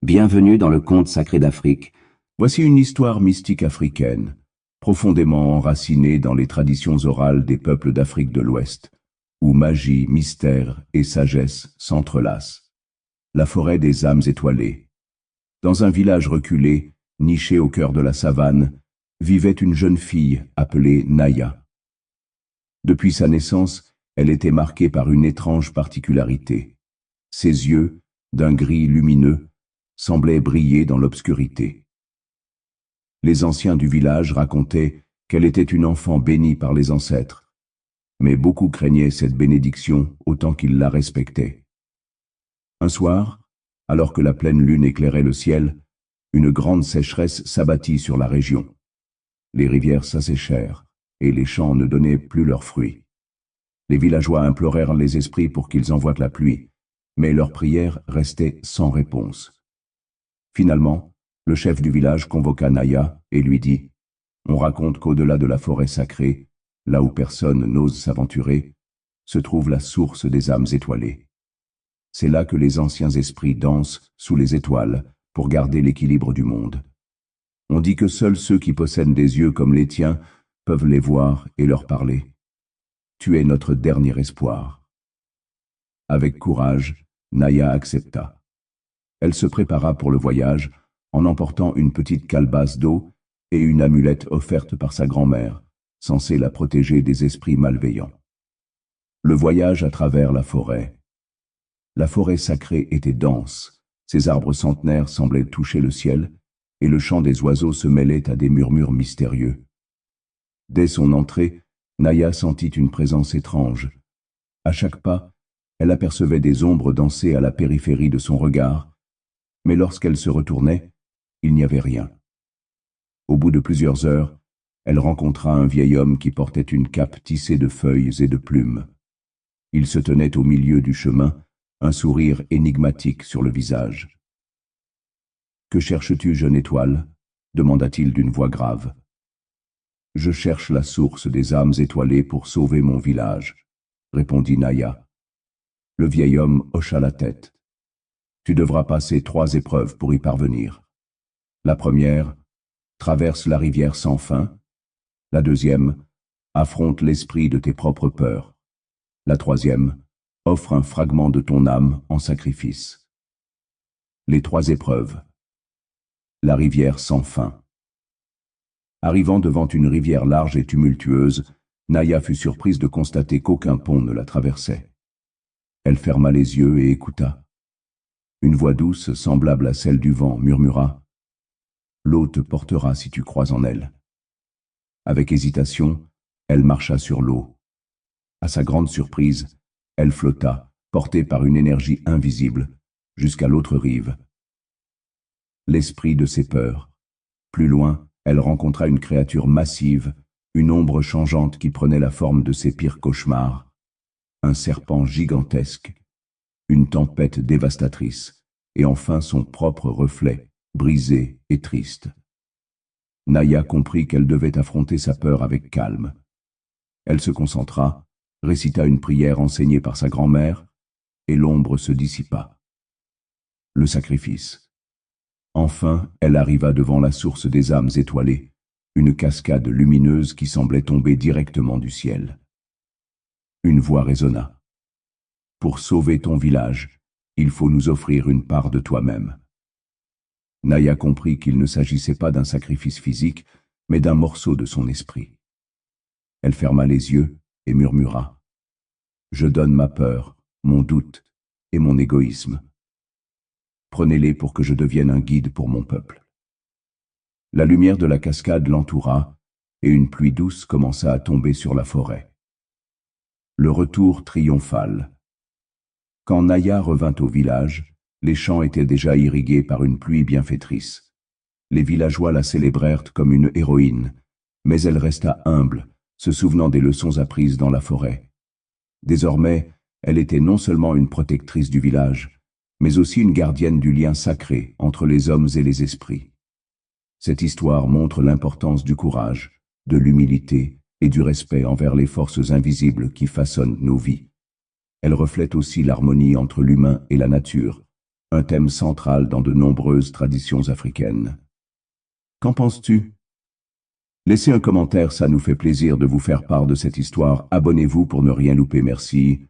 Bienvenue dans le conte sacré d'Afrique. Voici une histoire mystique africaine, profondément enracinée dans les traditions orales des peuples d'Afrique de l'Ouest, où magie, mystère et sagesse s'entrelacent. La forêt des âmes étoilées. Dans un village reculé, niché au cœur de la savane, vivait une jeune fille appelée Naya. Depuis sa naissance, elle était marquée par une étrange particularité. Ses yeux, d'un gris lumineux, semblaient briller dans l'obscurité. Les anciens du village racontaient qu'elle était une enfant bénie par les ancêtres, mais beaucoup craignaient cette bénédiction autant qu'ils la respectaient. Un soir, alors que la pleine lune éclairait le ciel, une grande sécheresse s'abattit sur la région. Les rivières s'asséchèrent, et les champs ne donnaient plus leurs fruits. Les villageois implorèrent les esprits pour qu'ils envoient la pluie, mais leurs prières restaient sans réponse. Finalement, le chef du village convoqua Naya et lui dit « On raconte qu'au-delà de la forêt sacrée, là où personne n'ose s'aventurer, se trouve la source des âmes étoilées. C'est là que les anciens esprits dansent sous les étoiles pour garder l'équilibre du monde. On dit que seuls ceux qui possèdent des yeux comme les tiens peuvent les voir et leur parler. Tu es notre dernier espoir. » Avec courage, Naya accepta. Elle se prépara pour le voyage en emportant une petite calebasse d'eau et une amulette offerte par sa grand-mère, censée la protéger des esprits malveillants. Le voyage à travers la forêt. La forêt sacrée était dense, ses arbres centenaires semblaient toucher le ciel, et le chant des oiseaux se mêlait à des murmures mystérieux. Dès son entrée, Naya sentit une présence étrange. À chaque pas, elle apercevait des ombres danser à la périphérie de son regard, mais lorsqu'elle se retournait, il n'y avait rien. Au bout de plusieurs heures, elle rencontra un vieil homme qui portait une cape tissée de feuilles et de plumes. Il se tenait au milieu du chemin, un sourire énigmatique sur le visage. « Que cherches-tu, jeune étoile ?» demanda-t-il d'une voix grave. « Je cherche la source des âmes étoilées pour sauver mon village, » répondit Naya. Le vieil homme hocha la tête. « Tu devras passer 3 épreuves pour y parvenir. La première, traverse la rivière sans fin. La deuxième, affronte l'esprit de tes propres peurs. La troisième, offre un fragment de ton âme en sacrifice. » Les 3 épreuves. La rivière sans fin. Arrivant devant une rivière large et tumultueuse, Naya fut surprise de constater qu'aucun pont ne la traversait. Elle ferma les yeux et écouta. Une voix douce, semblable à celle du vent, murmura « L'eau te portera si tu crois en elle. » Avec hésitation, elle marcha sur l'eau. À sa grande surprise, elle flotta, portée par une énergie invisible, jusqu'à l'autre rive. L'esprit de ses peurs. Plus loin, elle rencontra une créature massive, une ombre changeante qui prenait la forme de ses pires cauchemars. Un serpent gigantesque, une tempête dévastatrice, et enfin son propre reflet, brisé et triste. Naya comprit qu'elle devait affronter sa peur avec calme. Elle se concentra, récita une prière enseignée par sa grand-mère, et l'ombre se dissipa. Le sacrifice. Enfin, elle arriva devant la source des âmes étoilées, une cascade lumineuse qui semblait tomber directement du ciel. Une voix résonna. « Pour sauver ton village, il faut nous offrir une part de toi-même. » Naya comprit qu'il ne s'agissait pas d'un sacrifice physique, mais d'un morceau de son esprit. Elle ferma les yeux et murmura « Je donne ma peur, mon doute et mon égoïsme. Prenez-les pour que je devienne un guide pour mon peuple. » La lumière de la cascade l'entoura, et une pluie douce commença à tomber sur la forêt. Le retour triomphal. Quand Naya revint au village, les champs étaient déjà irrigués par une pluie bienfaitrice. Les villageois la célébrèrent comme une héroïne, mais elle resta humble, se souvenant des leçons apprises dans la forêt. Désormais, elle était non seulement une protectrice du village, mais aussi une gardienne du lien sacré entre les hommes et les esprits. Cette histoire montre l'importance du courage, de l'humilité et du respect envers les forces invisibles qui façonnent nos vies. Elle reflète aussi l'harmonie entre l'humain et la nature, un thème central dans de nombreuses traditions africaines. Qu'en penses-tu? Laissez un commentaire, ça nous fait plaisir de vous faire part de cette histoire. Abonnez-vous pour ne rien louper, merci.